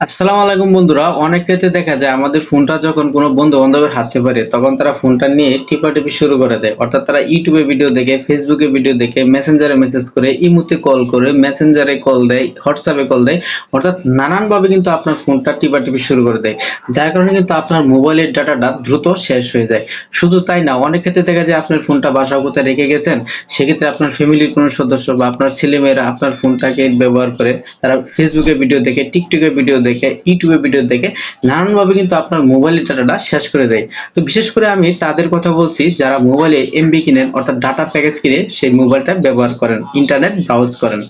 আসসালামু আলাইকুম বন্ধুরা, অনেক ক্ষেত্রে দেখা যায় আমাদের ফোনটা যখন কোনো বন্ধু বান্ধবের হাতে পড়ে তখন তারা ফোনটা নিয়ে টিপাটিপি শুরু করে দেয়। অর্থাৎ তারা ইউটিউবে ভিডিও দেখে, ফেসবুকে ভিডিও দেখে, মেসেঞ্জারে মেসেজ করে, ইমোতে কল করে, মেসেঞ্জারে কল দেয়, হোয়াটসঅ্যাপে কল দেয়। অর্থাৎ নানানভাবে কিন্তু আপনার ফোনটা টিপাটিপি শুরু করে দেয়, যার কারণে কিন্তু আপনার মোবাইলের ডাটাটা দ্রুত শেষ হয়ে যায়। শুধু তাই না, অনেক ক্ষেত্রে দেখা যায় আপনার ফোনটা বাসায় কোথায় রেখে গেছেন, সেক্ষেত্রে আপনার ফ্যামিলির কোনো সদস্য বা আপনার ছেলেমেয়েরা আপনার ফোনটাকে ব্যবহার করে তারা ফেসবুকে ভিডিও দেখে, টিকটকে ভিডিও দেখে, ইউটিউবে ভিডিও দেখে নানানভাবে কিন্তু আপনার মোবাইলের ডাটাটা শেষ করে দেয়। তো বিশেষ করে আমি তাদের কথা বলছি যারা মোবাইলে এমবি কিনেন, অর্থাৎ ডাটা প্যাকেজ কিনে সেই মোবাইলটা ব্যবহার করেন, ইন্টারনেট ব্রাউজ করেন।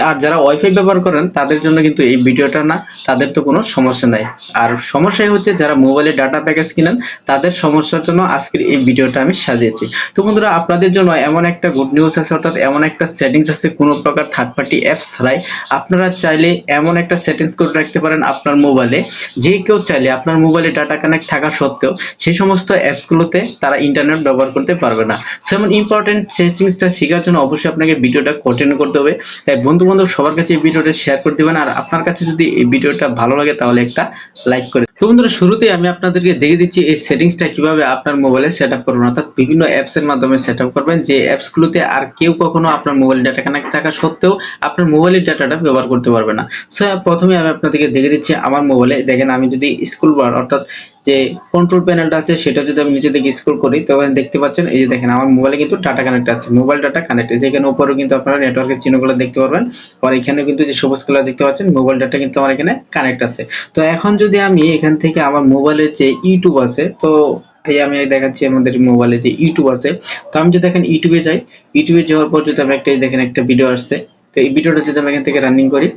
আর যারা ওয়াইফাই ব্যবহার করেন তাদের জন্য কিন্তু এই ভিডিওটা না, তাদের তো কোনো সমস্যা নাই। আর সমস্যাই হচ্ছে যারা মোবাইলে ডাটা প্যাকেজ কিনেন, তাদের সমস্যার জন্য আজকের এই ভিডিওটা আমি সাজিয়েছি। তো বন্ধুরা, আপনাদের জন্য এমন একটা গুড নিউজ আছে, অর্থাৎ এমন একটা সেটিংস আছে, কোনো প্রকার থার্ড পার্টি অ্যাপস ছাড়াই আপনারা চাইলে এমন একটা সেটিংস করে রাখতে পারেন আপনার মোবাইলে, যে কেউ চাইলে আপনার মোবাইলে ডাটা কানেক্ট থাকা সত্ত্বেও সেই সমস্ত অ্যাপসগুলোতে তারা ইন্টারনেট ব্যবহার করতে পারবে না। সেমন ইম্পর্টেন্ট সেটিংসটা শেখার জন্য অবশ্যই আপনাকে ভিডিওটা কন্টিনিউ করতে হবে। তাই বন্ধু বান্ধব সবার কাছে এই ভিডিওটা শেয়ার করে দিবেন। আর আপনার কাছে যদি এই ভিডিওটা ভালো লাগে তাহলে একটা লাইক করে। তো বন্ধুরা, শুরুতেই আমি আপনাদেরকে দেখিয়ে দিচ্ছি এই সেটিংসটা কিভাবে আপনার মোবাইলে সেটআপ করবেন, অর্থাৎ বিভিন্ন অ্যাপস এর মাধ্যমে সেটআপ করবেন, যে অ্যাপসগুলোতে আর কেউ কখনো আপনার মোবাইল ডাটা কানেক্ট থাকা সত্ত্বেও আপনার মোবাইলের ডাটাটা ব্যবহার করতে পারবে না। সো প্রথমে আমি আপনাদেরকে দেখিয়ে দিচ্ছি আমার মোবাইলে। দেখেন, আমি যদি স্ক্রল বার অর্থাৎ যে কন্ট্রোল প্যানেলটা আছে সেটা যদি আমি নিচে দিকে স্ক্রল করি, তখন দেখতে পাচ্ছেন এই যে দেখেন আমার মোবাইলে কিন্তু ডাটা কানেক্ট আছে, মোবাইল ডাটা কানেক্ট আছে। এখানে উপরেও কিন্তু আপনারা নেটওয়ার্কের চিহ্নগুলো দেখতে পারবেন। আর এখানে কিন্তু যে সবুজ কালার দেখতে পাচ্ছেন, মোবাইল ডাটা কিন্তু আমার এখানে কানেক্ট আছে। তো এখন যদি আমি এখান থেকে আমার মোবাইলের যে ইউটিউব আছে, তো এই আমি দেখাচ্ছি আমাদের মোবাইলে যে ইউটিউব আছে। তো আমি যদি দেখেন ইউটিউবে যাই, ইউটিউবে যাওয়ার পর যদি আমি একটা দেখেন একটা ভিডিও আসছে, তো এই ভিডিওটা যদি আমি এখান থেকে রানিং করি,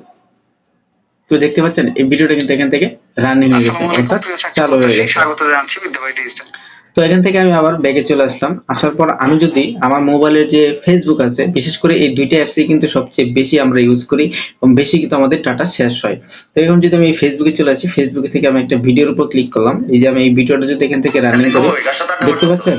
তো দেখতে পাচ্ছেন এই ভিডিওটা কিন্তু এখান থেকে রানিং হয়ে গেছে, অর্থাৎ চালু হয়ে গেছে। স্বাগত জানাচ্ছি বিদ্যাবাই ডিজিটাল। তো এখান থেকে আমি আবার ব্যাকে চলে আসলাম। আসার পর আমি যদি আমার মোবাইলের যে ফেসবুক আছে, বিশেষ করে এই দুইটা অ্যাপসই কিন্তু সবচেয়ে বেশি আমরা ইউজ করি এবং বেশি কিন্তু আমাদের ডাটা শেষ হয়। তো এখন যদি আমি এই ফেসবুকে চলে আসি, ফেসবুকে থেকে আমি একটা ভিডিওর উপর ক্লিক করলাম। এই যে আমি এই ভিডিওটা যদি এখান থেকে রানিং করি, দেখতে পাচ্ছেন,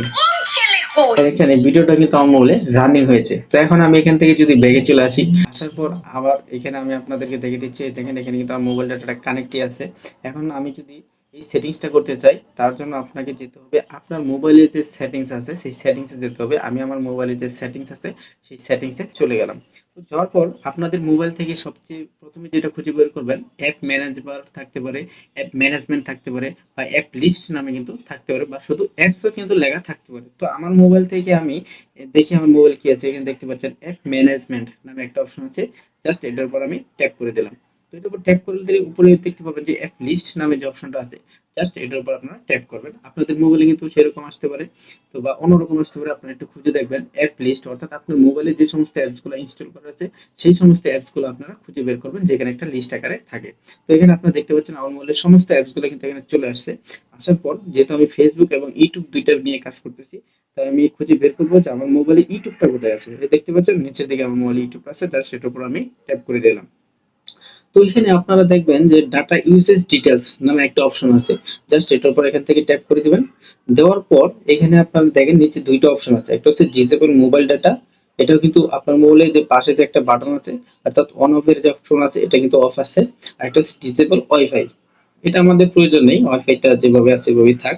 দেখছেন এই ভিডিওটা কিন্তু আমার মোবাইলে রানিং হয়েছে। তো এখন আমি এখান থেকে যদি ব্যাকে চলে আসি, আসার পর আবার এখানে আমি আপনাদেরকে দেখিয়ে দিচ্ছি, দেখেন এখানে কিন্তু আমার মোবাইল ডাটাটা কানেক্টই আছে। এখন আমি যদি এই সেটিংসটা করতে চাই, তার জন্য আপনাকে যেতে হবে আপনার মোবাইলের যে সেটিংস আছে সেই সেটিংসে যেতে হবে। আমি আমার মোবাইলের যে সেটিংস আছে সেই সেটিংসে চলে গেলাম। তো যাওয়ার পর আপনাদের মোবাইল থেকে সবচেয়ে প্রথমে যেটা খুঁজে বের করবেন, অ্যাপ ম্যানেজবার থাকতে পারে, অ্যাপ ম্যানেজমেন্ট থাকতে পারে, বা অ্যাপ লিস্ট নামে কিন্তু থাকতে পারে, বা শুধু অ্যাপসও কিন্তু লেখা থাকতে পারে। তো আমার মোবাইল থেকে আমি দেখি আমার মোবাইল কি আছে। এখানে দেখতে পাচ্ছেন অ্যাপ ম্যানেজমেন্ট নামে একটা অপশন আছে, জাস্ট এটার উপর আমি ট্যাপ করে দিলাম। তো এটার উপর ট্যাপ করে দিলে উপরে দেখতে পাবেন যে অ্যাপ লিস্ট নামে যে অপশনটা আছে, জাস্ট এটার উপর আপনারা ট্যাপ করবেন। আপনাদের মোবাইলে কিন্তু সেরকম আসতে পারে, তো বা অন্যরকম আসতে পারে। আপনারা একটু খুঁজে দেখবেন অ্যাপ লিস্ট, অর্থাৎ আপনার মোবাইলে যে সমস্ত অ্যাপসগুলো ইনস্টল করা আছে সেই সমস্ত অ্যাপসগুলো আপনারা খুঁজে বের করবেন, যেখানে একটা লিস্ট আকারে থাকে। তো এখানে আপনারা দেখতে পাচ্ছেন আমার মোবাইলের সমস্ত অ্যাপসগুলো কিন্তু এখানে চলে আসছে। আসার পর যেহেতু আমি ফেসবুক এবং ইউটিউব দুইটা নিয়ে কাজ করতেছি, তাই আমি খুঁজে বের করবো যে আমার মোবাইলে ইউটিউবটা কোথায় আছে। দেখতে পাচ্ছেন নিচের দিকে আমার মোবাইলে ইউটিউব আছে, জাস্ট সেটার উপর আমি ট্যাপ করে দিলাম। তো এখানে আপনারা দেখবেন যে ডাটা ইউজেজ ডিটেলস নামে একটা অপশন আছে, জাস্ট এটার উপর এখান থেকে ট্যাপ করে দিবেন। দেওয়ার পর এখানে আপনারা দেখেন নিচে দুইটা অপশন আছে, একটা হচ্ছে ডিসেবল মোবাইল ডাটা। এটাও কিন্তু আপনার মোবাইলে যে পাশে যে একটা বাটন আছে, অর্থাৎ অন অফ এর যে অপশন আছে, এটা কিন্তু অফ আছে। আর একটা হচ্ছে ডিসেবল ওয়াইফাই, এটা আমাদের প্রয়োজন নেই, ওয়াইফাইটা যেভাবে আছে সেভাবেই থাক।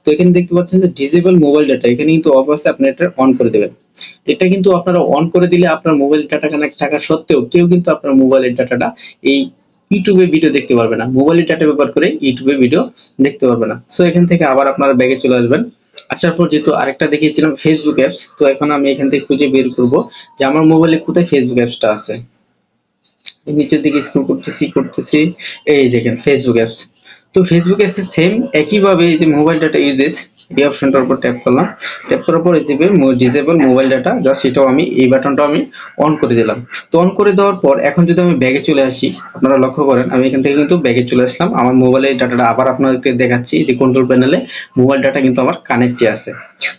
তো এখানে দেখতে পাচ্ছেন যে ডিসেবল মোবাইল ডাটা, এখানে কিন্তু অফ আছে, আপনি এটা অন করে দেবেন। এটা কিন্তু আপনারা অন করে দিলে আপনার মোবাইল ডাটা কানেক্ট থাকা সত্ত্বেও কেউ কিন্তু আপনার মোবাইলের ডাটাটা এই ইউটিউবে ভিডিও দেখতে পারবে না, মোবাইলের ডাটা ব্যবহার করে ইউটিউবে ভিডিও দেখতে পারবে না। সো এখান থেকে আবার আপনারা ব্যাগে চলে আসবেন। আসার পর যেহেতু আরেকটা দেখিয়েছিলাম ফেসবুক অ্যাপস, তো এখন আমি এখান থেকে খুঁজে বের করব যে আমার মোবাইলে কোথায় ফেসবুক অ্যাপসটা আছে। নিচের দিকে স্ক্রল করতেছি, এই দেখেন ফেসবুক অ্যাপস। তো ফেসবুক অ্যাপস সেম একইভাবে এই যে মোবাইল ডাটা ইউজেস, এই অপশনটার উপর ট্যাপ করলাম। ট্যাপ করার পর এই যে ডিসেবল মোবাইল ডাটা, জাস্ট এটাও আমি এই বাটনটা আমি অন করে দিলাম। তো অন করে দেওয়ার পর এখন যদি আমি ব্যাগে চলে আসি, আপনারা লক্ষ্য করেন আমি এখান থেকে কিন্তু ব্যাগে চলে আসলাম। আমার মোবাইলের ডাটাটা আবার আপনাদেরকে দেখাচ্ছি যে কন্ট্রোল প্যানেলে মোবাইল ডাটা কিন্তু আমার কানেক্টই আছে।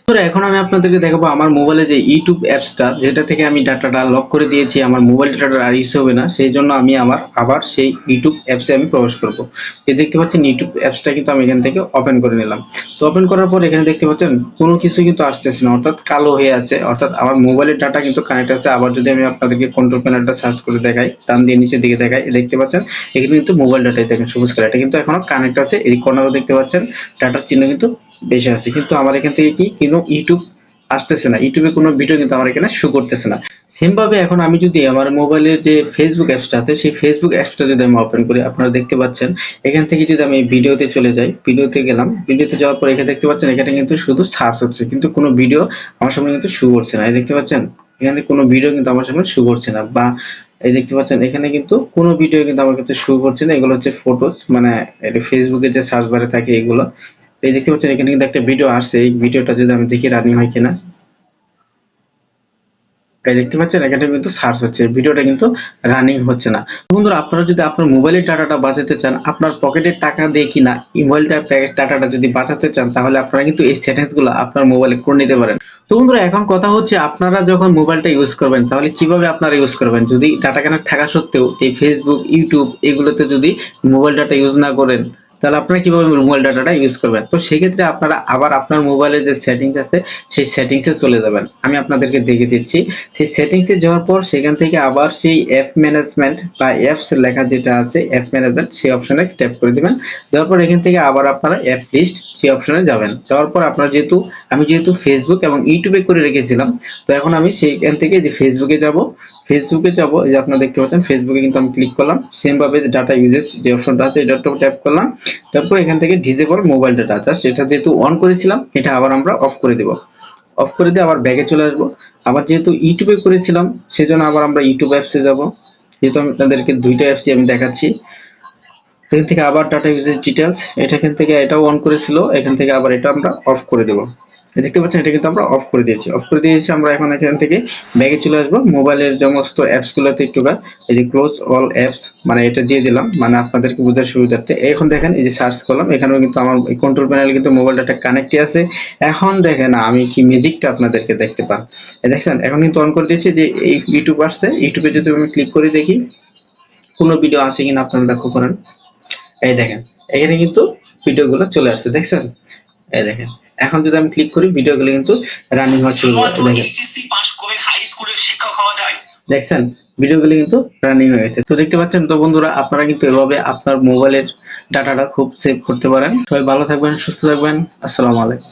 তো এখন আমি আপনাদেরকে দেখাবো আমার মোবাইলে যে ইউটিউব অ্যাপসটা, যেটা থেকে আমি ডাটাটা লক করে দিয়েছি, আমার মোবাইল ডাটাটা আর ইউজ হবে না, সেই জন্য আমি আবার সেই ইউটিউব অ্যাপসে আমি প্রবেশ করব। এই দেখতে পাচ্ছেন ইউটিউব অ্যাপসটা কিন্তু আমি এখান থেকে ওপেন করে নিলাম। তো ওপেন করার পর এখানে দেখতে পাচ্ছেন কোনো কিছু কিন্তু আসতেছে না, অর্থাৎ কালো হয়ে আছে, অর্থাৎ আমার মোবাইলের ডাটা কিন্তু কানেক্ট আছে। আবার যদি আমি আপনাদেরকে কন্ট্রোল প্যানেলটা সার্চ করে দেখাই, টান দিয়ে নিচের দিকে দেখাই, দেখতে পাচ্ছেন এখানে কিন্তু মোবাইল ডাটাই দেখেন সবুজ কালার, এটা কিন্তু এখনো কানেক্ট আছে। এই কর্নারও দেখতে পাচ্ছেন ডাটার চিহ্ন কিন্তু বেশি আছে, কিন্তু আমার এখান থেকে কি কোনো ইউটিউব আসতেছে না, ইউটিউবে কোনো ভিডিও কিন্তু আমার এখানে শো করতেছে না। সেম ভাবে এখন আমি যদি আমার মোবাইলের যে ফেসবুক অ্যাপসটা আছে সেই ফেসবুক অ্যাপসটা যদি আমি ওপেন করি, আপনারা দেখতে পাচ্ছেন এখান থেকে যদি আমি ভিডিওতে চলে যাই, ভিডিওতে গেলাম, ভিডিওতে যাওয়ার পর এখানে দেখতে পাচ্ছেন এখানে কিন্তু শুধু সার্চ হচ্ছে, কিন্তু কোনো ভিডিও আমার সামনে কিন্তু শো করছে না। এই দেখতে পাচ্ছেন এখানে কোনো ভিডিও কিন্তু আমার সামনে শো করছে না, বা এই দেখতে পাচ্ছেন এখানে কিন্তু কোনো ভিডিও কিন্তু আমার কাছে শো করছে না। এগুলো হচ্ছে ফটোস, মানে এটা ফেসবুকে যে সার্চ বারে থাকে এগুলো। এই দেখতে পাচ্ছেন এখানে কিন্তু একটা ভিডিও আসছে, এই ভিডিওটা যদি আমি দেখি রানিং হয় কিনা, এই দেখতে পাচ্ছেন এখানে কিন্তু সার্চ হচ্ছে, ভিডিওটা কিন্তু রানিং হচ্ছে না। বন্ধুরা আপনারা যদি আপনার মোবাইলের ডাটাটা বাঁচাতে চান, আপনার পকেটের টাকা দিয়ে কিনা মোবাইলটার ডাটাটা যদি বাঁচাতে চান, তাহলে আপনারা কিন্তু এই সেটিংস গুলো আপনার মোবাইলে করে নিতে পারেন। তো বন্ধুরা এখন কথা হচ্ছে আপনারা যখন মোবাইলটা ইউজ করবেন তাহলে কিভাবে আপনারা ইউজ করবেন, যদি ডাটা কানেক্ট থাকা সত্ত্বেও এই ফেসবুক ইউটিউব এগুলোতে যদি মোবাইল ডাটা ইউজ না করেন, তাহলে আপনারা কিভাবে মোবাইল ডাটাটা ইউজ করবেন। তো সেক্ষেত্রে আপনারা আবার আপনার মোবাইলে যে সেটিংস আছে সেই সেটিংসে চলে যাবেন, আমি আপনাদেরকে দেখে দিচ্ছি। সেই সেটিংসে যাওয়ার পর সেখান থেকে আবার সেই অ্যাপ ম্যানেজমেন্ট বা অ্যাপস লেখা যেটা আছে অ্যাপ ম্যানেজমেন্ট, সেই অপশনে ট্যাপ করে দিবেন। দেওয়ার পর এখান থেকে আবার আপনারা অ্যাপ লিস্ট সেই অপশনে যাবেন। যাওয়ার পর আপনারা যেহেতু ফেসবুক এবং ইউটিউবে করে রেখেছিলাম, তো এখন আমি সেইখান থেকে যে ফেসবুকে যাব, এই যে আপনারা দেখতে পাচ্ছেন ফেসবুকে কিন্তু আমি ক্লিক করলাম। সেম ভাবে যে ডাটা ইউজেস যে অপশনটা আছে এটার উপর ট্যাপ করলাম। তারপর এখান থেকে ডিসেবল মোবাইল ডাটা, জাস্ট এটা যেহেতু অন করেছিলাম এটা আবার আমরা অফ করে দেব। অফ করে দিয়ে আবার ব্যাকে চলে আসবো। আবার যেহেতু ইউটিউবে করেছিলাম সেজন্য আবার আমরা ইউটিউব অ্যাপসে যাব। যেহেতু আমি আপনাদেরকে দুইটা অ্যাপসই আমি দেখাচ্ছি, এখান থেকে আবার ডাটা ইউজেস ডিটেলস, এখান থেকে এটাও অন করেছিল, এখান থেকে আবার এটা আমরা অফ করে দেব। দেখতে পাচ্ছেন এটা কিন্তু আমরা অফ করে দিয়েছি। আমরা এখন এখান থেকে ব্যাগে চলে আসবো। মোবাইলের সমস্ত অ্যাপস গুলোতে একটুবার এই যে ক্লোজ অল অ্যাপস, মানে এটা দিয়ে দিলাম, মানে আপনাদেরকে বোঝার সুবিধার্থে। এখন দেখেন এই যে সার্চ করলাম, এখানেও কিন্তু আমার কন্ট্রোল প্যানেলে কিন্তু মোবাইল ডাটা কানেক্টই আছে। এখন দেখেন আমি কি ম্যাজিকটা আপনাদেরকে দেখতে পান, দেখছেন এখন কিন্তু অন করে দিয়েছি। যে এই ইউটিউব আসছে, ইউটিউবে যদি আমি ক্লিক করে দেখি কোনো ভিডিও আসে কিনা আপনারা লক্ষ্য করেন। এই দেখেন এখানে কিন্তু ভিডিওগুলো চলে আসছে, দেখছেন? এই দেখেন এখন যদি আমি ক্লিক করি ভিডিওগুলো কিন্তু রানিং হওয়া শুরু করে, দেখেন দেখছেন ভিডিওগুলো কিন্তু রানিং হয়ে গেছে। তো দেখতে পাচ্ছেন। তো বন্ধুরা আপনারা কিন্তু এভাবে আপনার মোবাইলের ডাটাটা খুব সেভ করতে পারেন। সবাই ভালো থাকবেন, সুস্থ থাকবেন। আসসালামু আলাইকুম।